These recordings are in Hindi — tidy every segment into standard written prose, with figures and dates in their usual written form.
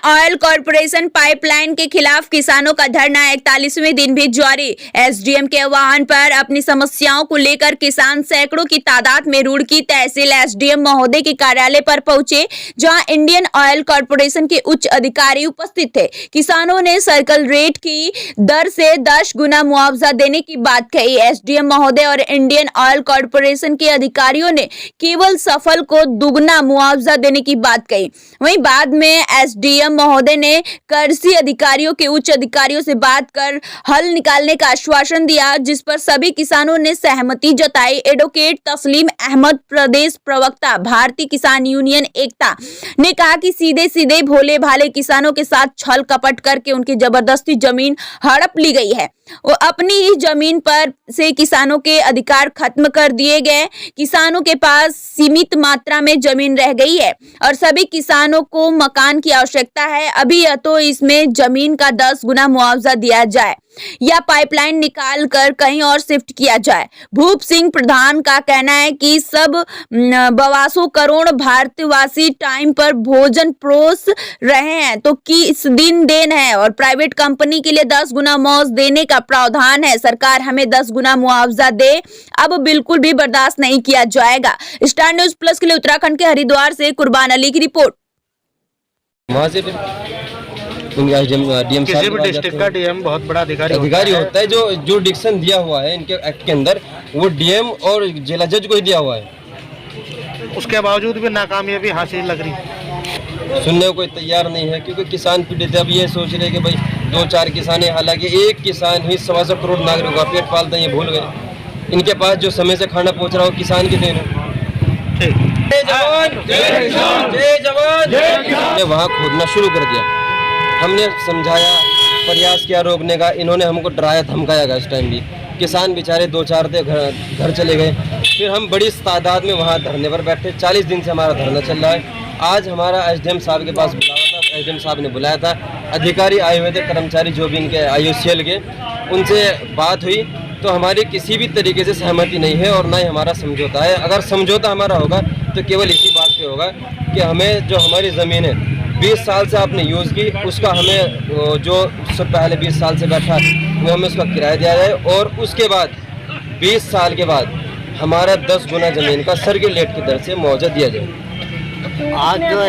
ऑयल कॉरपोरेशन पाइपलाइन के खिलाफ किसानों का धरना 41वें दिन भी जारी। एसडीएम के आह्वान पर अपनी समस्याओं को लेकर किसान सैकड़ों की तादाद में रुड़की तहसील एसडीएम महोदय के कार्यालय पर पहुंचे, जहां इंडियन ऑयल कॉरपोरेशन के उच्च अधिकारी उपस्थित थे। किसानों ने सर्कल रेट की दर से 10 गुना मुआवजा देने की बात कही। एसडीएम महोदय और इंडियन ऑयल कॉरपोरेशन के अधिकारियों ने केवल सफल को दुगना मुआवजा देने की बात कही। वहीं बाद में एसडीएम महोदय ने कृषि अधिकारियों के उच्च अधिकारियों से बात कर हल निकालने का आश्वासन दिया, जिस पर सभी किसानों ने सहमति जताई। एडवोकेट तस्लीम अहमद, प्रदेश प्रवक्ता भारतीय किसान यूनियन एकता, ने कहा कि सीधे सीधे भोले भाले किसानों के साथ छल कपट करके उनकी जबरदस्ती जमीन हड़प ली गई है। वो अपनी ही जमीन पर से किसानों के अधिकार खत्म कर दिए गए। किसानों के पास सीमित मात्रा में जमीन रह गई है और सभी किसानों को मकान की आवश्यकता है। अभी या तो इसमें जमीन का 10 गुना मुआवजा दिया जाए या पाइपलाइन निकाल कर कहीं और शिफ्ट किया जाए। भूप सिंह प्रधान का कहना है कि सब 82 करोड़ भारतवासी टाइम पर भोजन परोस रहे हैं, तो किस दिन देन है और प्राइवेट कंपनी के लिए 10 गुना मौज देने का प्रावधान है। सरकार हमें 10 गुना मुआवजा दे, अब बिल्कुल भी बर्दाश्त नहीं किया जाएगा। स्टार न्यूज़ प्लस के लिए उत्तराखंड के हरिद्वार से कुर्बान अली की रिपोर्ट। डीएम किसी भी डिस्ट्रिक्ट का डीएम बहुत बड़ा अधिकारी होता है। जो डिक्शन दिया हुआ है इनके एक्ट के अंदर, वो डीएम और जिला जज को ही दिया हुआ है। उसके बावजूद भी नाकामयाबी हासिल लग रही, सुनने को कोई तैयार नहीं है, क्योंकि किसान पीड़ित। अब ये सोच रहे कि भाई 2-4 किसान है, हालांकि एक किसान ही 125 करोड़ नागरिकों का पेट पालता है, ये भूल गए। इनके पास जो समय से खाना पहुँच रहा हो किसान की देन है। जय जवान जय जवान। वहाँ खोदना शुरू कर दिया, हमने समझाया, प्रयास किया रोकने का, इन्होंने हमको डराया धमकाया गया। इस टाइम भी किसान बेचारे 2-4 दिन घर चले गए। फिर हम बड़ी तादाद में वहाँ धरने पर बैठे। 40 दिन से हमारा धरना चल रहा है। आज हमारा एसडीएम साहब के पास बुलावा था, एसडीएम साहब ने बुलाया था, अधिकारी आए हुए थे, कर्मचारी जो भी इनके आईओसीएल के, उनसे बात हुई तो हमारी किसी भी तरीके से सहमति नहीं है और ना ही हमारा समझौता है। अगर समझौता हमारा होगा तो केवल इसी बात पे होगा कि हमें जो हमारी ज़मीन है 20 साल से आपने यूज़ की, उसका हमें जो उससे पहले 20 साल से बैठा वो हमें उसका किराया दिया जाए, और उसके बाद 20 साल के बाद हमारा 10 गुना ज़मीन का सर्किल रेट की दर से मुआवजा दिया जाए। आज जो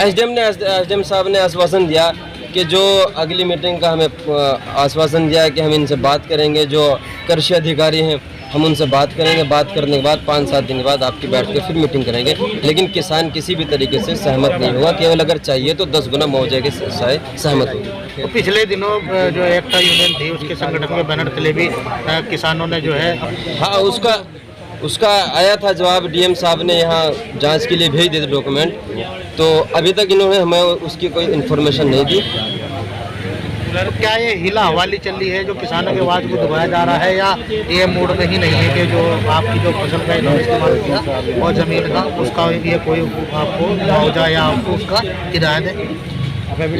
एसडीएम साहब ने आश्वासन दिया कि जो अगली मीटिंग का हमें आश्वासन दिया है कि हम इनसे बात करेंगे, जो कृषि अधिकारी हैं हम उनसे बात करेंगे। बात करने के बाद 5-7 दिन के बाद आपकी बैठ के फिर मीटिंग करेंगे। लेकिन किसान किसी भी तरीके से सहमत नहीं हुआ, केवल अगर चाहिए तो 10 गुना मुआवजे के सहमत हुए। तो पिछले दिनों जो एकता यूनियन थी उसके संगठन में बैनर तले भी किसानों ने जो है, हाँ, उसका आया था जवाब। डीएम साहब ने यहाँ जांच के लिए भेज दिए थे डॉक्यूमेंट, तो अभी तक इन्होंने हमें उसकी कोई इन्फॉर्मेशन नहीं दी। तो क्या ये हिला हवाली चल रही है जो किसानों के आवाज़ को दबाया जा रहा है, या ये मूड में ही नहीं है कि जो आपकी जो फसल का इन्होंने इस्तेमाल किया और ज़मीन का उसका ये कोई आपको मुआवजा या आपको उसका किराया दे?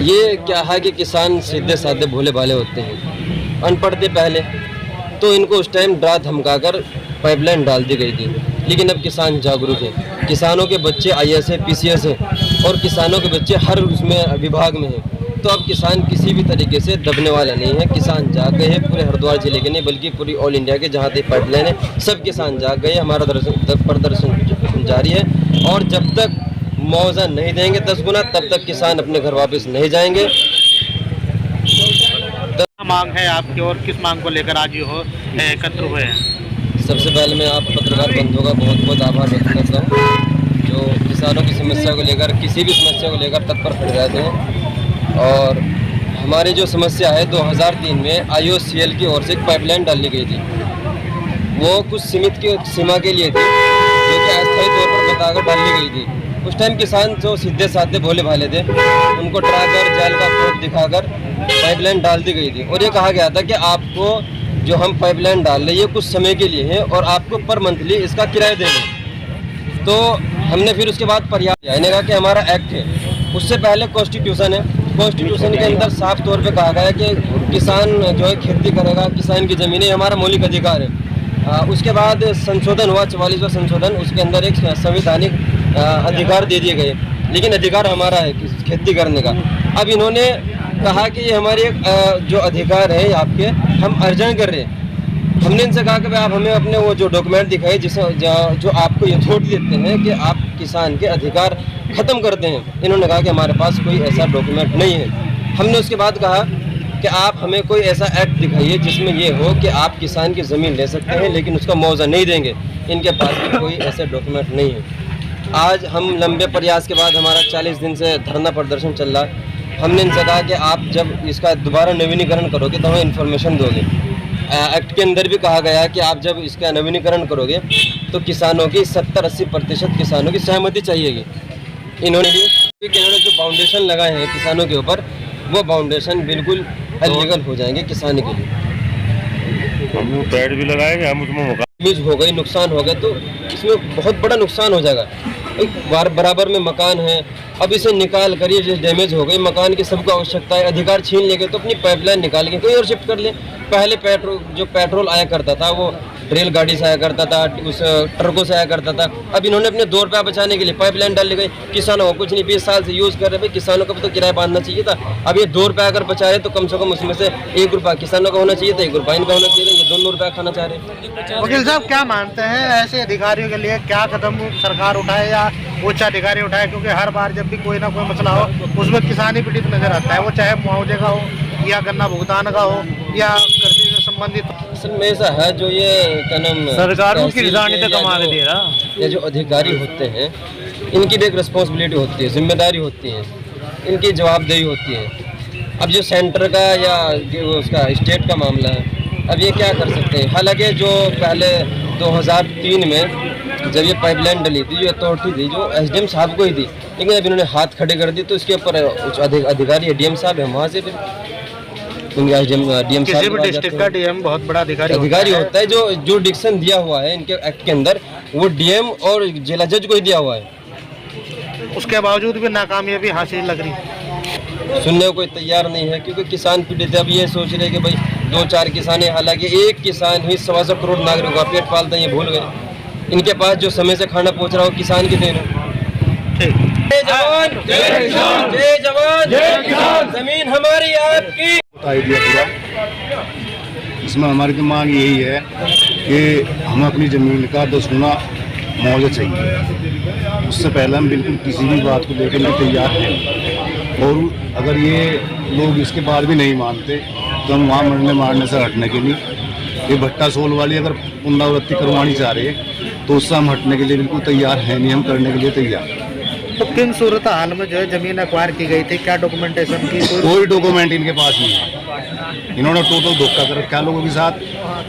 ये क्या है कि किसान सीधे साधे भोले भाले होते हैं, अनपढ़ थे पहले, तो इनको उस टाइम डरा धमका कर पाइपलाइन डाल दी गई थी। लेकिन अब किसान जागरूक हैं, किसानों के बच्चे IAS है, PCS है, और किसानों के बच्चे हर उसमें विभाग में हैं। तो अब किसान किसी भी तरीके से दबने वाला नहीं है। किसान जाग गए हैं, पूरे हरिद्वार जिले के नहीं बल्कि पूरी ऑल इंडिया के जहाँ तक पाइपलाइन है सब किसान जाग गए। हमारा प्रदर्शन जारी है, और जब तक मुआवजा नहीं देंगे 10 गुना, तब तक किसान अपने घर वापस नहीं जाएंगे। मांग है आपकी और किस मांग को लेकर आज ये एकत्र हुए हैं? सबसे पहले मैं आप पत्रकार बंधुओं का बहुत बहुत आभार व्यक्त करता हूँ, जो किसानों की समस्या को लेकर, किसी भी समस्या को लेकर तत्पर खड़े रहते हैं। और हमारी जो समस्या है 2003 में IOCL की ओर से एक पाइपलाइन डाली गई थी, वो कुछ सीमित की सीमा के लिए थी, जो कि अस्थायी तौर पर बताकर डाली गई थी। उस टाइम किसान जो सीधे साधे भोले भाले थे, उनको डराकर जाल का कोट दिखाकर पाइपलाइन डाल दी गई थी, और ये कहा गया था कि आपको जो हम पाइपलाइन डाल रहे हैं ये कुछ समय के लिए है और आपको पर मंथली इसका किराया देंगे। तो हमने फिर उसके बाद प्रयास किया, इन्हें कहा कि हमारा एक्ट है, उससे पहले कॉन्स्टिट्यूशन है, कॉन्स्टिट्यूशन के अंदर साफ तौर पे कहा गया है कि किसान जो है खेती करेगा, किसान की ज़मीनें हमारा मौलिक अधिकार है। उसके बाद संशोधन हुआ, 44वां संशोधन, उसके अंदर एक संवैधानिक अधिकार दे दिए गए, लेकिन अधिकार हमारा है खेती करने का। अब इन्होंने कहा कि ये हमारे जो अधिकार है आपके, हम अर्जन कर रहे हैं। हमने इनसे कहा कि भाई आप हमें अपने वो जो डॉक्यूमेंट दिखाए जो आपको अथॉरिटी देते हैं कि आप किसान के अधिकार ख़त्म करते हैं। इन्होंने कहा कि हमारे पास कोई ऐसा डॉक्यूमेंट नहीं है। हमने उसके बाद कहा कि आप हमें कोई ऐसा एक्ट दिखाइए जिसमें ये हो कि आप किसान की ज़मीन ले सकते हैं लेकिन उसका मुआवजा नहीं देंगे। इनके पास भी कोई ऐसे डॉक्यूमेंट नहीं है। आज हम लंबे प्रयास के बाद हमारा 40 दिन से धरना प्रदर्शन चल रहा है। हमने इनसे कहा कि आप जब इसका दोबारा नवीनीकरण करोगे तो हमें इन्फॉर्मेशन दोगे। एक्ट के अंदर भी कहा गया है कि आप जब इसका नवीनीकरण करोगे तो किसानों की 70-80% किसानों की सहमति चाहिएगी। इन्होंने जो फाउंडेशन लगाए हैं किसानों के ऊपर, वो फाउंडेशन बिल्कुल इलीगल हो जाएंगे किसानी के लिए। हम वो पेड़ भी लगाएंगे, हम उसमें डैमेज हो गई, नुकसान हो गया तो इसमें बहुत बड़ा नुकसान हो जाएगा। एक बराबर में मकान है, अब इसे निकाल कर ये डैमेज हो गई, मकान की सबको आवश्यकता है, अधिकार छीन लेंगे तो अपनी पाइपलाइन निकाल के कोई और शिफ्ट कर ले। पहले पेट्रोल आया करता था वो रेलगाड़ी से आया करता था, उस ट्रकों से आया करता था। अब इन्होंने अपने 2 रुपया बचाने के लिए पाइपलाइन डाल ली गई। किसानों को कुछ नहीं, 20 साल से यूज़ कर रहे, भाई किसानों का भी तो किराया बांधना चाहिए था। अब ये 2 रुपया अगर बचा रहे तो कम से कम उसमें से 1 रुपया किसानों का होना चाहिए था, 1 रुपया इनका होना चाहिए था। ये दोनों रुपया खाना चाह रहे हैं। वकील साहब क्या मानते हैं, ऐसे अधिकारियों के लिए क्या कदम सरकार उठाए या उच्च अधिकारी उठाए? क्योंकि हर बार जब भी कोई ना कोई मसला हो उसमें किसान ही पीड़ित नजर आता है, वो चाहे मुआवजे का हो या गन्ना भुगतान का हो या कृषि से संबंधित। असल में ऐसा है जो ये क्या नाम सरकार को किसान ही तो कमा के दे रहा। ये जो अधिकारी होते हैं इनकी भी एक रिस्पॉन्सिबिलिटी होती है, जिम्मेदारी होती है, इनकी जवाबदेही होती है। अब जो सेंटर का या उसका स्टेट का मामला है, अब ये क्या कर सकते हैं। हालांकि जो पहले 2003 में जब ये पाइपलाइन डली थी, जो अथॉरिटी थी जो एसडीएम साहब को ही थी, लेकिन अब इन्होंने हाथ खड़े कर दिए तो इसके ऊपर अधिकारी एडीएम साहब है, वहाँ से फिर डीएम किसी भी डिस्ट्रिक्ट का डीएम बहुत बड़ा अधिकारी होता है। जो डिक्शन दिया हुआ है इनके एक्ट के अंदर वो डीएम और जिला जज को ही दिया हुआ है। उसके बावजूद भी नाकामयाबी हासिल लग रही। सुनने को कोई तैयार नहीं है क्योंकि किसान पीड़ित है। अब ये सोच रहे कि भाई 2-4 किसान है, हालांकि एक किसान ही 125 करोड़ नागरिकों का पेट पालता है, ये भूल गए। इनके पास जो समय से खाना पहुंच रहा हो किसान की देन है। जय जवान जय किसान, जय जवान जय किसान, जमीन हमारी आपकी। आइडिया पूरा इसमें हमारी तो मांग यही है कि हमें अपनी ज़मीन का 10 गुना मुआवजा चाहिए। उससे पहले हम बिल्कुल किसी भी बात को लेकर के तैयार हैं, और अगर ये लोग इसके बाद भी नहीं मानते तो हम वहाँ मरने मारने से हटने के लिए, ये भट्टा सोल वाली अगर पुनरावृत्ति करवानी चाह रहे हैं तो उससे हम हटने के लिए बिल्कुल तैयार हैं, नहीं हम करने के लिए तैयार। तो किन सूरत हाल में जो है जमीन एक्वायर की गई थी, क्या डॉक्यूमेंटेशन की? कोई डॉक्यूमेंट इनके पास नहीं है। इन्होंने टोटल धोखा कर रखा लोगों के साथ।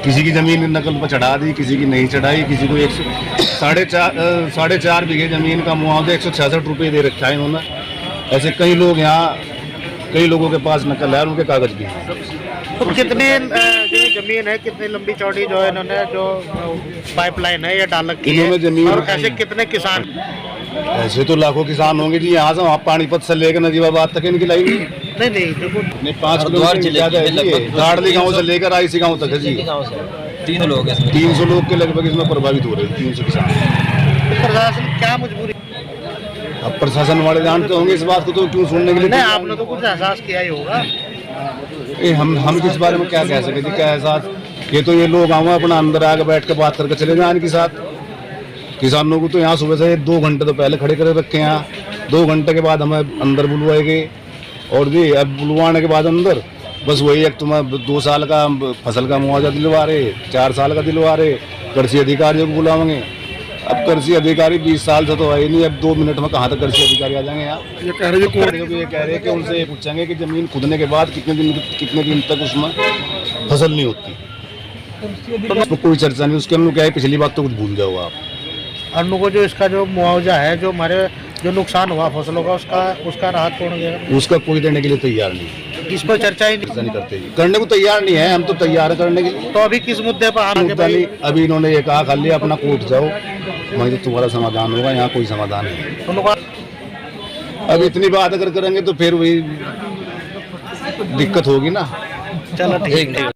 किसी की ज़मीन नकल पर चढ़ा दी, किसी की नहीं चढ़ाई, किसी को 4.5 बीघे ज़मीन का मुआवजा 166 रुपये दे रखा है इन्होंने। ऐसे कई लोग यहाँ, कई लोगों के पास नकल है, उनके कागज़ भी हैं। तो कितने जो ज़मीन है, कितनी लंबी चौड़ी जो है इन्होंने जो पाइपलाइन है ये डाल रखी है? इन्होंने ज़मीन और ऐसे कितने किसान? ऐसे तो लाखों किसान होंगे जी। यहाँ से वहाँ पानीपत से लेकर नजीबाबाद तक इनकी लाइन नहीं देखो 5 किलोमीटर गाड़ली गाँव से लेकर आईसी गाँव तक है जी। 300 लोग हैं, 300 लोग के लगभग इसमें प्रभावित हो रहे हैं, 300 किसान। प्रशासन क्या मजबूरी? अब प्रशासन वाले जानते होंगे इस बात को, तो क्यों सुनने के लिए? नहीं, आपने तो कुछ एहसास किया ही होगा। हम किस बारे में क्या कह सके जी, क्या एहसास? ये तो ये लोग आए अपना अंदर आके बैठ के बात करके चले जाए इनके साथ। किसानों को तो यहाँ सुबह से 2 घंटे तो पहले खड़े कर रखे हैं यहाँ। 2 घंटे के बाद हमें अंदर बुलवाए गए, और जी अब बुलवाने के बाद अंदर बस वही एक तुम्हें 2 साल का फसल का मुआवजा दिलवा रहे, 4 साल का दिलवा रहे, कृषि अधिकारियों को बुलावेंगे। अब कृषि अधिकारी 20 साल से तो आए नहीं, अब 2 मिनट में कहाँ तक कृषि अधिकारी आ जाएंगे यहाँ? ये कह रहे हैं कि उनसे ये पूछेंगे कि ज़मीन खुदने के बाद कितने दिन तक उसमें फसल नहीं होती। तो कोई चर्चा नहीं उसके। हम लोग क्या है, पिछली बात तो कुछ भूल जाओ आप। अन्नू को जो इसका जो मुआवजा है, जो हमारे जो नुकसान हुआ फसलों का, उसका राहत कौन देगा? उसका कोई देने के लिए तैयार नहीं। इस पर चर्चा ही नहीं करते, करने को तैयार नहीं है। हम तो तैयार है करने के लिए। तो अभी किस मुद्दे पर मुद्दा नहीं, अभी इन्होंने ये कहा खाली अपना कोर्ट जाओ, वहीं तो तुम्हारा समाधान होगा, यहाँ कोई समाधान नहीं। अब इतनी बात अगर करेंगे तो फिर वही दिक्कत होगी ना। चलो ठीक है।